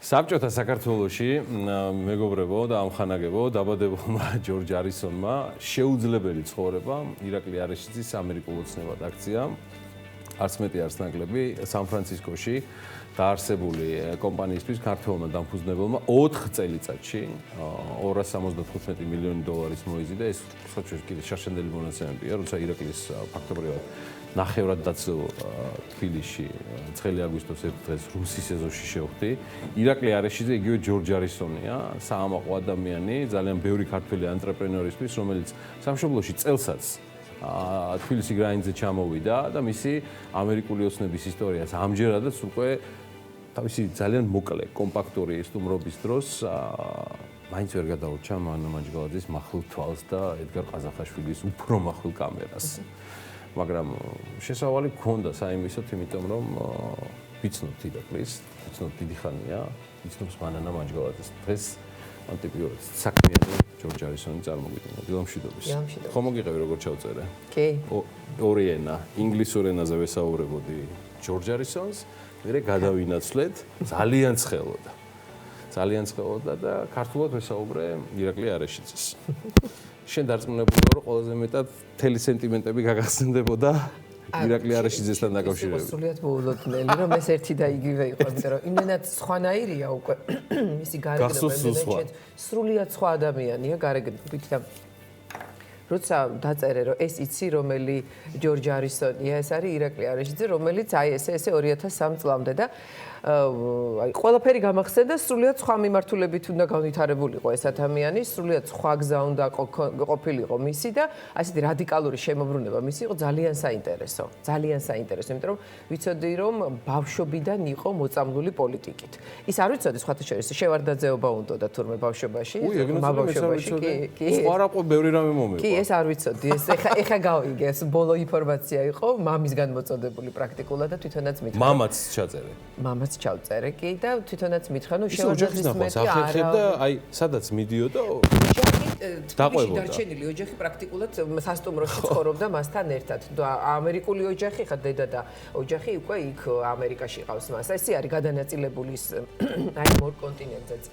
საბჭოთა საქართველოში მეგობრებო და ამხანაგებო დაბადებულმა ჯორჯ არისონმა შეუძლებელი ცხოვრება ირაკლი არეშიძის ამერიკულ ოცნებად აქცია არც მეტი არც ნაკლები სან-ფრანცისკოში დაარსებული კომპანიისთვის ქართველმა დამფუძნებელმა 4 წელიწადში 275 მილიონი დოლარის მოიზიდა. ეს საერთოდ კიდე შარშანდელი მონაცემებია, როცა ირაკლის ფაქტობრივად ნახევრად დაცულ თბილისში 9 აგვისტოს ერთ დღეს რუსის ეზოში შევხვდი. ირაკლი არეშიძე იგივე ჯორჯ არისონია, საამაყო ადამიანი, ძალიან ბევრი ქართველი ანტრეპრენორისთვის, რომელიც სამშობლოში წელსაც თბილისის გრაინდზე ჩამოვიდა და მისი ამერიკული ოცნების ისტორიას ამჯერადაც უკვე თავისი ძალიან მოკლე კომპაქტური სტუმრობის დროს მაინც ვერ გადაურჩა მანჯგალაძის მახვილ თვალს და ედგარ ყაზახაშვილის უფრო მახვილ კამერას. მაგრამ შესავალი გქონდა საიმისოთ, იმიტომ რომ ვიცნობთ ირაკლის, ვიცნობთ დიდი ხანია, ვიცნობს მანანა მანჯგალაძეს. დღეს ანტიპიორეთ საქმიანი ჯორჯ არისონი წარმოგიდგენთ. დილამშვიდობის. ხომ მოგიყევი როგორ ჩავწერე? კი. ორი ენა, ინგლისურ ენაზე ვესაუბრებოდი ჯორჯ არისონს, მერე გადავინაცვლეთ, ძალიან ცხელოდა. ძალიან ცხელოდა და ქართულად ვესაუბრე ირაკლი არეშიძის. შენ დარწმუნებული ვარ, ყველაზე მეტად თელი სენტიმენტები გაგახსენდებოდა ირაკლი არეშიძესთან დაკავშირებით. სრულიად მოულოდნელი, რომ ეს ერთი და იგივე იყო, იმიტომ რომ იმენად სხვანაირია უკვე მისი გარეგნობა, სრულიად სხვა ადამიანია გარეგნობით და როცა დაწერე რომ ეს იცი რომელი ჯორჯ არისონია, ეს არის ირაკლი არეშიძე, რომელიც აი ესე 2003 წლამდე და აი ყველაფერი გამახსენდა, სრულიად სხვა მიმართულებით უნდა განვითარებულიყო ეს ადამიანი, სრულიად სხვა გზა უნდა ყოფილიყო მისი და ასეთი რადიკალური შემოbrunება მისი იყო ძალიან საინტერესო, იმიტომ რომ ვიცოდი რომ ბავშვობიდან იყო მოწამლული პოლიტიკით. ის არ ვიცოდი სხვათა შორის შევარდაძეობა უნდოდა თურმე ბავშვობაში, ბავშვობაში კი. სხვა რაყო ბევრი რამე მომეყვა. კი, ეს არ ვიცოდი, ეს ეხა გავიგე, ეს ბოლო ინფორმაცია იყო, მამისგან მოწოდებული პრაქტიკულად და თვითონაც მითხრა. მამაც ჩაწერე. მამაც ჩავწერე კი და თვითონაც მითხრა, ნუ შევარდაძის მეტი არა. და აი, სადაც მიდიოდა დაყვებოდა. დარჩენილი ოჯახი პრაქტიკულად სასტუმროში ცხოვრობდა მასთან ერთად. ამერიკული ოჯახი, ხა დედა და ოჯახი უკვე იქ ამერიკაში ყავს მას. ესე არის გადანაწილებული აი მორ კონტინენტზეც.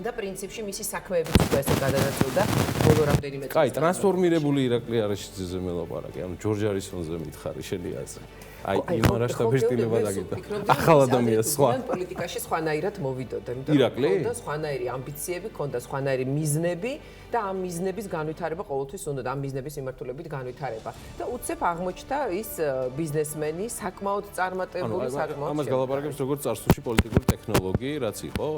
და პრინციპში მისი საქმეებიც უკვე ესე გადანაწილდა ბოლო რამდენიმე წელი. კაი, ტრანსფორმირებული ირაკლი არეშიძეზე მელაპარაკე, ანუ ჯორჯ არისონზე მითხარი შენი აზრი. აი, იმ მასშტაბის სტილება დაგიდა. ახალ ადამიანს სხვა. პოლიტიკაში სხვანაირად მოვიდოდა, ირაკლი? და სხვანაირი ამბიციები, ქონდა სხვანაირი მიზნები და ამ მიზნების განვითარება ყოველთვის უნდა და ამ მიზნების მიმართულებით განვითარება. და უცებ აღმოჩნდა ის ბიზნესმენი, საკმაოდ წარმატებული, საკმაოდ ამას გალაპარაკებს როგორც წარსულში პოლიტიკური ტექნოლოგი, რაც იყო.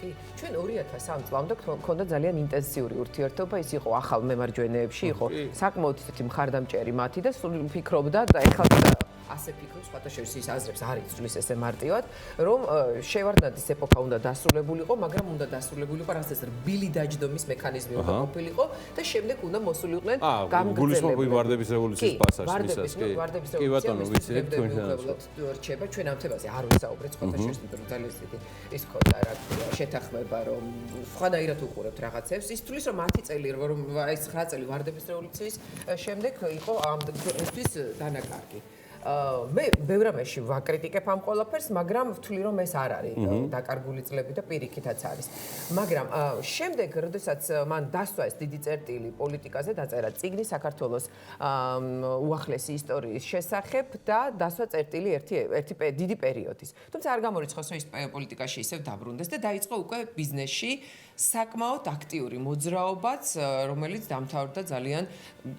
კი, ჩვენ 2003 წლამდე ქონდა ძალიან ინტენსიური ურთიერთობა, ის იყო ახალ მემარჯვენეებში, იყო საკმაოდ ისეთი მხარდამჭერი მათი და სულ ფიქრობდა და ეხლა ასე ფიქრობს, სხვათა შორის ის აზრებს არ იცვლის ესე მარტივად, რომ შევარდნაძის ეპოქა უნდა დასრულებულიყო, მაგრამ უნდა დასრულებულიყო რასაც რბილი დაჯდომის მექანიზმი უნდა ყოფილიყო და შემდეგ უნდა მოსულიყვნენ გამგრძელებული ვარდების რევოლუციის პასაჟს მისას, კი. კი ბატონო, ვიცი, რჩება ჩვენ ამ თემაზე არ ვისაუბრეთ, სხვათა შორის, იმიტომ რომ ძალიან ისეთი ის ქონდა რა შეთანხმება, რომ სხვანაირად უყურებთ რაღაცებს. ის თulis რომ 10 წელი რომ აი 9 წელი ვარდების რევოლუციის შემდეგ იყო ამ ქვეყნისთვის დანაკარგი. მე ბევრამეში ვაკრიტიკებ ამ ყველაფერს, მაგრამ ვთვლი რომ ეს არ არის დაკარგული წლები და პირიქითაც არის. მაგრამ შემდეგ, როდესაც მან დასვა ეს დიდი წერტილი პოლიტიკაზე, დაწერა წიგნი საქართველოს უახლესი ისტორიის შესახებ და დასვა წერტილი ერთი დიდი პერიოდის. თუმცა არ გამორიცხავს, რომ ის პოლიტიკაში ისევ დაბრუნდეს და დაიწყო უკვე ბიზნესში საკმაოდ აქტიური მოძრაობაც, რომელიც დამთავრდა ძალიან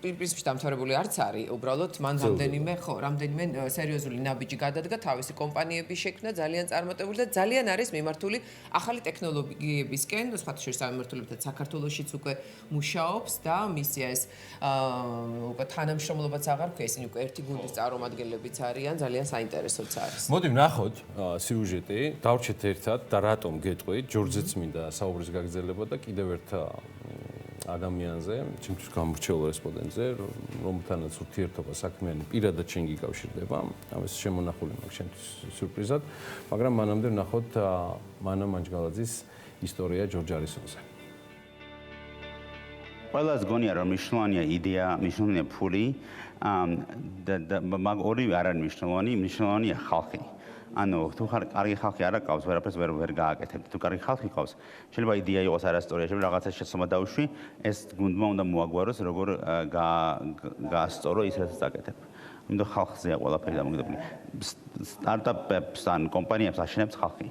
პრინციპში დამთავრებული არც არის, უბრალოდ მან რამდენიმე სერიოზული ნაბიჯი გადადგა, თავისი კომპანიების შექმნა ძალიან წარმატებული და ძალიან არის მიმართული ახალი ტექნოლოგიებისკენ, სხვათა შორის მიმართულებითაც საქართველოშიც უკვე მუშაობს და მისია ეს უკვე თანამშრომლობაც აღარ ქვია, ისინი უკვე ერთი გუნდის წარმომადგენლებიც არიან, ძალიან საინტერესოც არის. მოდი ვნახოთ სიუჟეტი, დავრჩეთ ერთად და რატომ გეტყვით, ჯორჯეც მინდა საუბრის გაგრძელება და კიდევ ერთ ადამიანზე, ჩემთვის გამორჩეულ რესპონდენტზე, რომთანაც ურთიერთობა საქმიანი პირადად შენ გიკავშირდება. ამას შემონახული მაქვს შენთვის სიურპრიზად, მაგრამ მანამდე ვნახოთ მანანა მანჯგალაძის ისტორია ჯორჯ არისონზე. ყველას გონია რომ მნიშვნელოვანია იდეა, მნიშვნელოვანია ფული, და მაგ ორივე არ არის მნიშვნელოვანი, მნიშვნელოვანია ხალხი. ანუ თუ ხარ კარგი ხალხი არა ყავს, ვერაფერს ვერ გააკეთებთ. თუ კარგი ხალხი ყავს, შეიძლება იდეა იყოს არასწორი, შეიძლება რაღაცა შეცდომა დავუშვი, ეს გუნდმა უნდა მოაგვაროს, როგორ გაასწორო ის, რასაც აკეთებ. იმიტომ ხალხზეა ყველაფერი დამოკიდებული. სტარტაპებს ან კომპანიებს აშენებს ხალხი.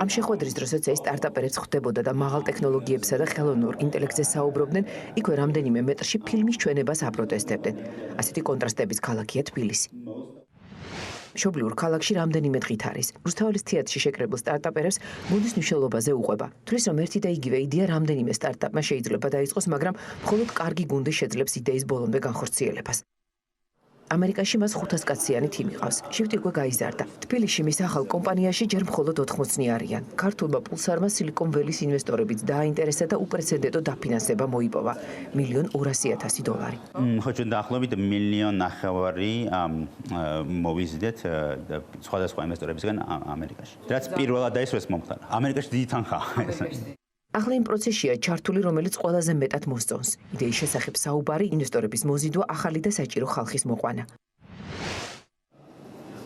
ამ შეხვედრის დროსაც ეს სტარტაპერებს ხვდებოდა და მაღალ ტექნოლოგიებსა და ხელოვნურ ინტელექტზე საუბრობდნენ, იქვე რამდენიმე მეტრში ფილმის ჩვენებას აპროტესტებდნენ. ასეთი კონტრასტების ქალაქია თბილისი. მშობლიურ ქალაქში რამდენიმე დღით არის. რუსთაველის თეატრში შეკრებილ სტარტაპერებს გუნდის მნიშვნელობაზე უყვება. თვლის რომ ერთი და იგივე იდეა რამდენიმე სტარტაპმა შეიძლება დაიწყოს, მაგრამ მხოლოდ კარგი გუნდი შეძლებს იდეის ბოლომდე განხორციელებას. ამერიკაში მას 500 კაციანი თიმი ყავს. შიფტი უკვე გაიზარდა. თბილისში მის ახალ კომპანიაში ჯერ მხოლოდ 80 არიან. ქართულმა პულსარმა სილიკონ ველის ინვესტორებიც დააინტერესა და უპრეცედენტო დაფინანსება მოიპოვა. $1,200,000. ხო, ჩვენ დაახლოებით 1,500,000 მოვიზიდეთ სხვადასხვა ინვესტორებისგან ამერიკაში. რაც პირველად დაისვეს მომხდარა. ამერიკაში დიდი თანხაა ეს. ახლა იმ პროცესშია ჩართული, რომელიც ყველაზე მეტად მოსწონს. იდეის შესახებ საუბარი, ინვესტორების მოზიდვა, ახალი და საჭირო ხალხის მოყვანა.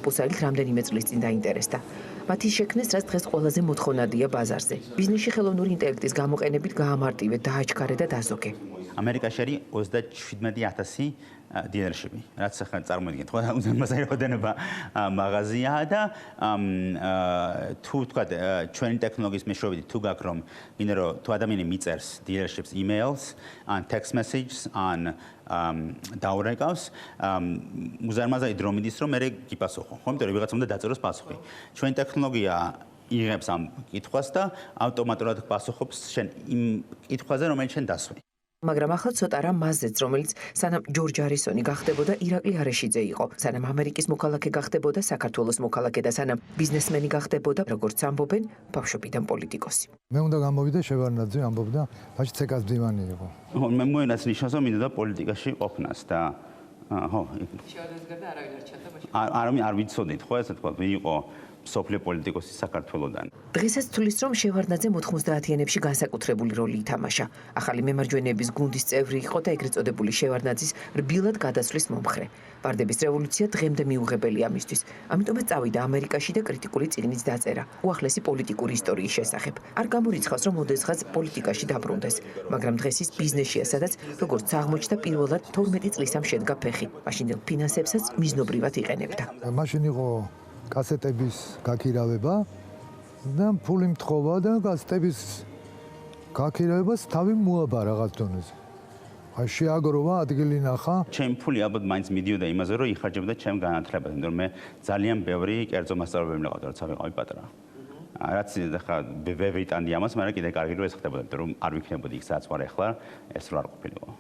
პულსარით რამდენიმე წლის წინ დაინტერესდა. მათი შექმნეს, რაც დღეს ყველაზე მოთხოვნადია ბაზარზე. ბიზნესში ხელოვნური ინტელექტის გამოყენებით გაამარტივე, დააჩქარე და დაზოგე. ამერიკაში არის 27,000 დილერშიპი, რაც ახლა წარმოიდგინეთ, ხო, უზარმაზარი რაოდენობა მაღაზიაა და თუ თქვათ ჩვენი ტექნოლოგიის მეშვეობით თუ გაქვს რომ გინდა რომ თუ ადამიანი მიწერს დილერშიპს emails ან text messages ან დაურეკავს უზარმაზარი დრო მიდის რომ მე გიპასუხო, ხო, იმიტომ რომ ვიღაცა უნდა დაწეროს პასუხი. ჩვენი ტექნოლოგია იღებს ამ კითხვას და ავტომატურად პასუხობს შენ იმ კითხვაზე, რომელიც შენ დასვი. მაგრამ ახლა ცოტა რამ მასზეც, რომელიც სანამ ჯორჯ არისონი გახდებოდა, ირაკლი არეშიძე იყო, სანამ ამერიკის მოქალაქე გახდებოდა, საქართველოს მოქალაქე და სანამ ბიზნესმენი გახდებოდა, როგორც ამბობენ, ბავშვობიდან პოლიტიკოსი. მე უნდა გამოვიდე შევარნაძე ამბობდა, მაშინ ცეკას მდივანი იყო. მე მოენაც ნიშნავს რომ მინდოდა პოლიტიკაში ყოფნას და ხო, შევარნაძის გარდა არავინ არ ჩანდა მაშინ. არ ვიცოდით, ხო, ესე თქვა, ვინ იყო სოფლიო პოლიტიკოსი საქართველოდან. დღესაც თulis რომ შევარნაძე 90-იანებში განსაკუთრებული როლი ითამაშა. ახალი მემარჯვენეების გუნდის წევრი იყო და ეგრეთ წოდებული შევარნაძის რბილად გადასვლის მომხრე. ვარდების რევოლუცია დღემდე მიუღებელია მისთვის. ამიტომაც წავიდა ამერიკაში და კრიტიკული წიგნიც დაწერა. უახლესი პოლიტიკური ისტორიის შესახებ. არ გამორიცხავს რომ ოდესღაც პოლიტიკაში დაბრუნდეს, მაგრამ დღეს ის ბიზნესშია, სადაც როგორც აღმოჩნდა პირველად 12 წლისამ შედგა ფეხი. მაშინდელ ფინანსებსაც მიზნობრივად იყენებდა. მაშინ იყო კასეტების გაქირავება და ფული მთხოვა და კასეტების გაქირავებას თავი მოაბა რაღაც დონეზე. აი შეაგროვა ადგილი ნახა. ჩემი ფული ალბათ მაინც მიდიოდა იმაზე, რომ იხარჯებოდა ჩემ განათლებაზე, იმიტომ რომ მე ძალიან ბევრი კერძო მასწავლებელი მიყავდა, როცა ვიყავი პატარა. რაც ახლა ვეიტანდი ამას, მაგრამ კიდე კარგი რომ ეს ხდებოდა, იმიტომ რომ არ ვიქნებოდი იქ სადაც ვარ ახლა, ეს რო არ ყოფილიყო.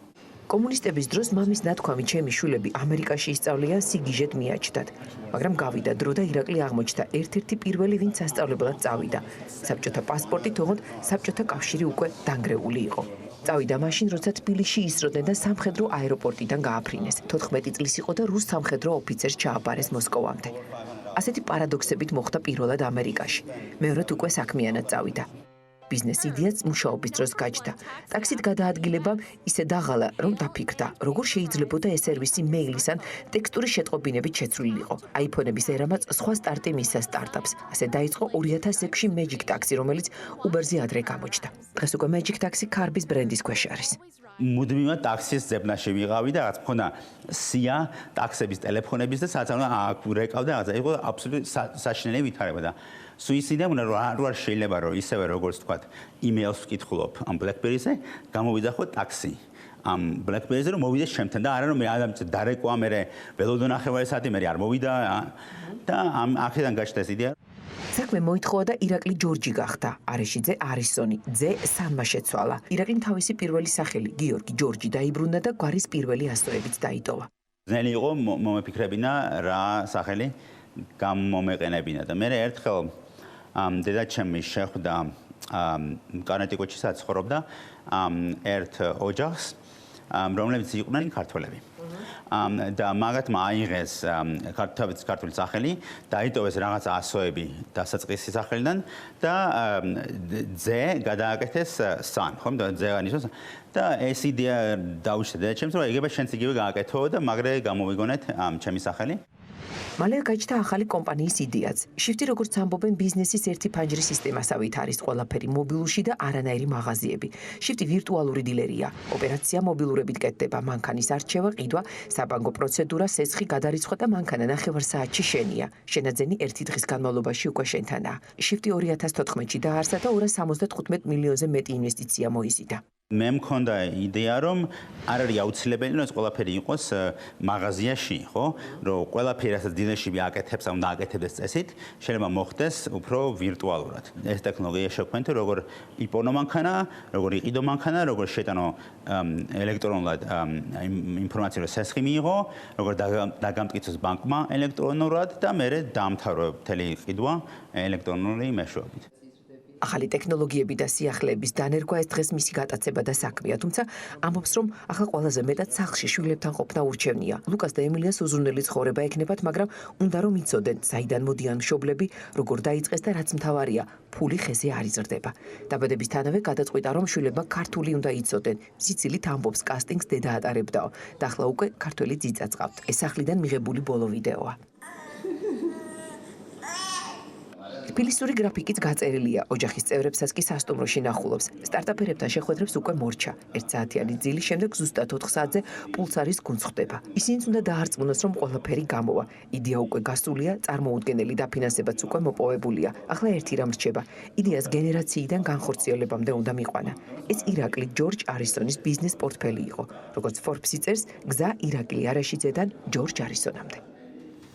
კომუნისტების დროს მამის ნათქვამი ჩემი შვილები ამერიკაში ისწავლიან სიგიჟეთ მიაჩნდათ, მაგრამ გავიდა დრო და ირაკლი აღმოჩნდა ერთ-ერთი პირველი, ვინც სასწავლებლად წავიდა. საბჭოთა პასპორტი თողოთ საბჭოთა კავშირი უკვე დანგრეული იყო. წავიდა მაშინ, როცა თბილისში ისროდნენ და სამხედრო აეროპორტიდან გააფრინეს. 14 წლის იყო და რუს სამხედრო ოფიცერს ჩააბარეს მოსკოვამდე. ასეთი პარადოქსებით მოხდა პირველად ამერიკაში. მეორედ უკვე საქმიანად წავიდა. ბიზნეს იდეაც მუშაობის დროს გაჩნდა. ტაქსით გადაადგილებამ ისე დაღალა, რომ დაფიქრდა, როგორ შეიძლებოდა ეს სერვისი მეილის ან ტექსტურის შეტყობინებით შეცვლილიყო. აიფონების ერამაც სხვა სტარტი მისცა სტარტაპს. ასე დაიწყო 2006-ში Magic Taxi, რომელიც Uber-ზე ადრე გამოჩნდა. დღეს უკვე Magic Taxi ქარბის ბრენდის ქვეშ არის. მუდმივად ტაქსის ძებნაში ვიყავი და რაც მქონდა სია ტაქსების ტელეფონების და სადაც რეკავდა რაღაცა იყო აბსოლუტურად საშინელი ვითარება და სუიციდია უნდა რომ არ შეიძლება რომ ისევე როგორც თქვა email-ს ვკითხულობ ამ BlackBerry-ზე გამოვიდა ხო ტაქსი ამ BlackBerry-ზე რომ მოვიდეს შემთან და არა რომ მე ადამიანს დარეკვა მე ველოდო ნახევარი საათი მე არ მოვიდა და ამ აქედან გაჩნდა ეს იდეა. საქმე მოითხოვა და ირაკლი ჯორჯი გახდა. არეშიძე არისონი, ძე სანმა შეცვალა. ირაკლიმ თავისი პირველი სახელი გიორგი ჯორჯი დაიბრუნა და გვარის პირველი ასოებით დაიტოვა. ძნელი იყო მომეფიქრებინა რა სახელი გამომეყენებინა და მე ერთხელ დედაჩემი შეხვდა კარნეტიკოჩი საცხოვრობდა ერთ ოჯახს რომლებიც იყვნენ ქართველები. და მაგათმა აიღეს ქართული სახელი, დაიტოვეს რაღაც ასოები დასაწყისი სახელიდან და ძე გადააკეთეს სან, ხომ და ძე ანიშნავს და ეს იდეა დაუშვდა დედაჩემს, რომ ეგება შენც იგივე გააკეთო და მაგრე გამოვიგონეთ ჩემი სახელი. მალე გაჩნდა ახალი კომპანიის იდეაც. შიფტი როგორც ამბობენ ბიზნესის ერთი ფანჯრის სისტემასავით არის ყველაფერი მობილურში და არანაირი მაღაზიები. შიფტი ვირტუალური დილერია. ოპერაცია მობილურებით კეთდება, მანქანის არჩევა, ყიდვა, საბანკო პროცედურა, სესხი გადარიცხვა და მანქანა ნახევარ საათში შენია. შენაძენი ერთი დღის განმავლობაში უკვე შენთანაა. შიფტი 2014-ში დაარსდა და 275 მილიონზე მეტი ინვესტიცია მოიზიდა. მე მქონდა იდეა რომ არ არის აუცილებელი რომ ეს ყველაფერი იყოს მაღაზიაში, ხო? რომ ყველაფერი რასაც ბიზნესში აკეთებს, უნდა აკეთებდეს წესით, შეიძლება მოხდეს უფრო ვირტუალურად. ეს ტექნოლოგია შეგვქონდა როგორ იპონო მანქანა, როგორ იყიდო მანქანა, როგორ შეტანო ელექტრონულად ინფორმაცია რომ სესხი მიიღო, როგორ დაგამტკიცოს ბანკმა ელექტრონულად და მერე დაამთავრო მთელი ყიდვა ელექტრონული მეშვეობით. ახალი ტექნოლოგიები და სიახლეების დანერგვა ეს დღეს მისი გატაცება და საქმეა, თუმცა ამბობს, რომ ახლა ყველაზე მეტად სახლში შვილებთან ყოფნა ურჩევნია. ლუკას და ემილიას უზრუნველი ცხოვრება ექნებათ, მაგრამ უნდა რომ იცოდენ, საიდან მოდიან მშობლები, როგორ დაიწყეს და რაც მთავარია, ფული ხეზე არ იზრდება. დაბადებისთანავე გადაწყვიტა, რომ შვილებმა ქართული უნდა იცოდენ. სიცილით ამბობს, კასტინგს დედა ატარებდაო და ახლა უკვე ქართველი ძიძაც ყავთ. ეს სახლიდან მიღებული ბოლო ვიდეოა. თბილისური გრაფიკიც გაწერილია, ოჯახის წევრებსაც კი სასტუმროში ნახულობს. სტარტაპერებთან შეხვედრებს უკვე მორჩა. 1 საათიანი ძილი, შემდეგ ზუსტად 4 საათზე პულსარის გუნდს ხვდება. ისინიც უნდა დაარწმუნოს, რომ ყველაფერი გამოვა. იდეა უკვე გასულია, წარმოუდგენელი დაფინანსებაც უკვე მოპოვებულია. ახლა ერთი რამ რჩება. იდეას გენერაციიდან განხორციელებამდე უნდა მიყვანა. ეს ირაკლი ჯორჯ არისონის ბიზნეს პორტფელი იყო. როგორც Forbes წერს, გზა ირაკლი არეშიძედან ჯორჯ არისონამდე.